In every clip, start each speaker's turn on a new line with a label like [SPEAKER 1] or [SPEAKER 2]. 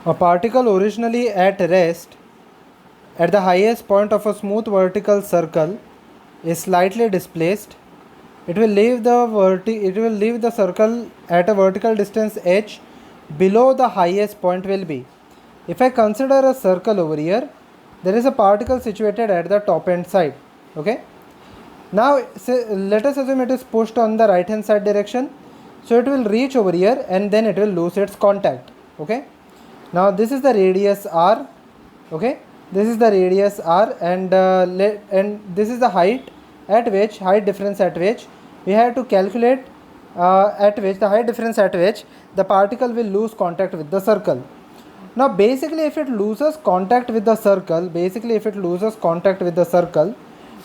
[SPEAKER 1] A particle originally at rest at the highest point of a smooth vertical circle is slightly displaced. It will leave the circle at a vertical distance h below the highest point will be. If I consider a circle over here, there is a particle situated at the top end side. Okay. Now let us assume it is pushed on the right hand side direction. So it will reach over here and then it will lose its contact. Okay. Now this is the radius r. Okay. This is the radius r, and this is the height difference at which we have to calculate the height difference at which the particle will lose contact with the circle. Now basically if it loses contact with the circle,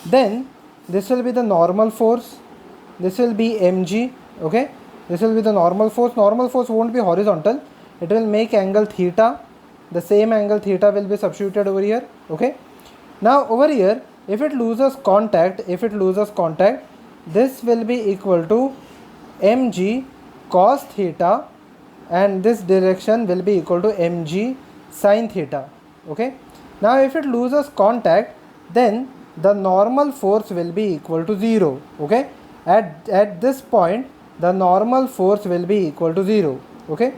[SPEAKER 1] then this will be the normal force, this will be mg. Okay, this will be the normal force. Normal force won't be horizontal, it will make angle theta. The same angle theta will be substituted over here. Okay, now over here if it loses contact, this will be equal to mg cos theta, and this direction will be equal to mg sin theta. Okay, now if it loses contact, then the normal force will be equal to 0. Okay, at this point the normal force will be equal to 0. Okay,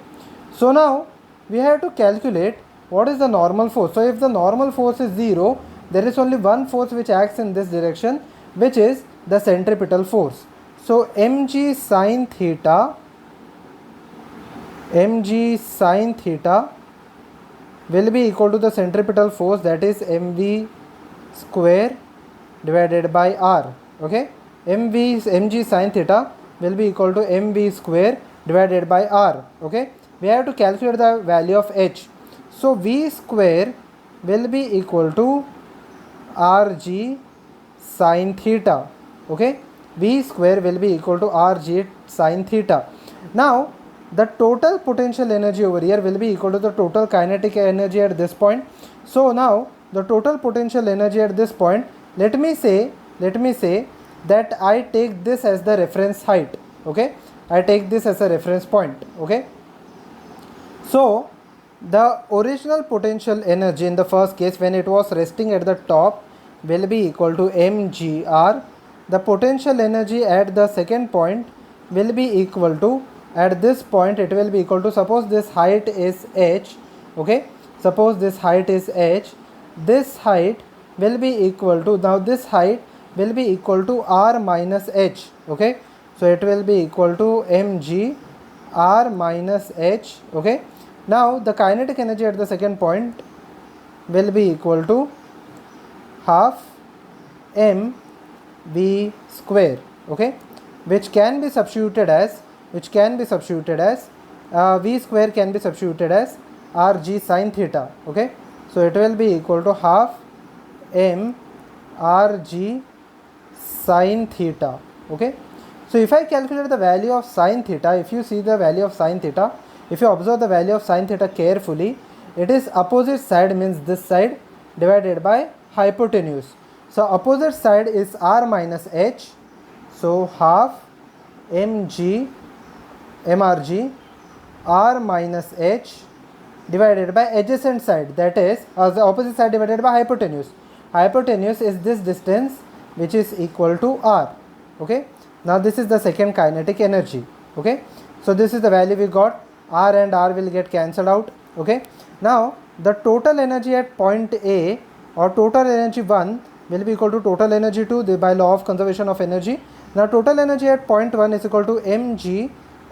[SPEAKER 1] so now we have to calculate what is the normal force. So if the normal force is 0, there is only one force which acts in this direction, which is the centripetal force. So mg sin theta will be equal to the centripetal force, that is mv square divided by r. Okay, mg sin theta will be equal to mv square divided by r. Okay, we have to calculate the value of h. So v square will be equal to rg sin theta. Okay, v square will be equal to rg sin theta. Now the total potential energy over here will be equal to the total kinetic energy at this point. So now the total potential energy at this point, let me say that I take this as the reference height. Okay, I take this as a reference point. Okay, so the original potential energy in the first case, when it was resting at the top, will be equal to mgr. The potential energy at the second point will be equal to, at this point it will be equal to, suppose this height is h. Okay, suppose this height is h, this height will be equal to, now this height will be equal to r minus h. Okay, so it will be equal to mg r minus h. Okay, now the kinetic energy at the second point will be equal to half m v square. Okay, which can be substituted as v square can be substituted as rg sin theta. Okay, so it will be equal to half m rg sin theta. Okay, so if I calculate the value of sin theta, if you observe the value of sin theta carefully, it is opposite side, means this side, divided by hypotenuse. So opposite side is r minus h, so half mrg r minus h divided by adjacent side, that is the opposite side divided by hypotenuse. Hypotenuse is this distance, which is equal to r. Okay, now this is the second kinetic energy. Okay, so this is the value we got. R and R will get cancelled out. Okay, now the total energy at point A, or total energy 1, will be equal to total energy 2 by law of conservation of energy. Now total energy at point 1 is equal to mg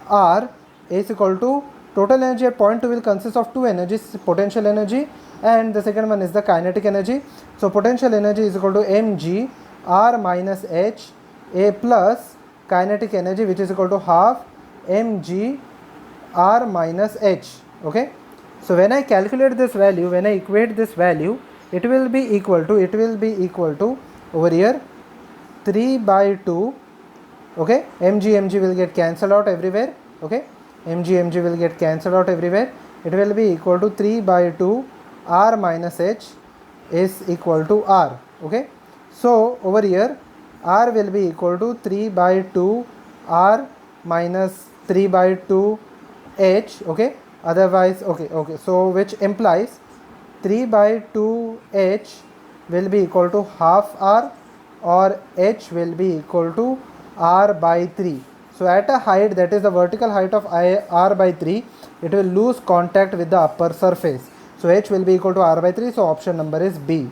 [SPEAKER 1] r is equal to, total energy at point 2 will consist of two energies, potential energy and the second one is the kinetic energy. So potential energy is equal to mg r minus h a plus kinetic energy, which is equal to half mg r minus h. Okay, so when I calculate this value, when I equate this value, it will be equal to over here 3 by 2. Okay, mg will get cancelled out everywhere. Okay, mg will get cancelled out everywhere. It will be equal to 3 by 2 r minus h is equal to r. Okay, so over here r will be equal to 3 by 2 r minus 3 by 2 h. Okay, otherwise okay, so which implies 3 by 2h will be equal to half r, or h will be equal to r by 3. So at a height, that is the vertical height of r by 3, it will lose contact with the upper surface. So h will be equal to r by 3. So option number is B.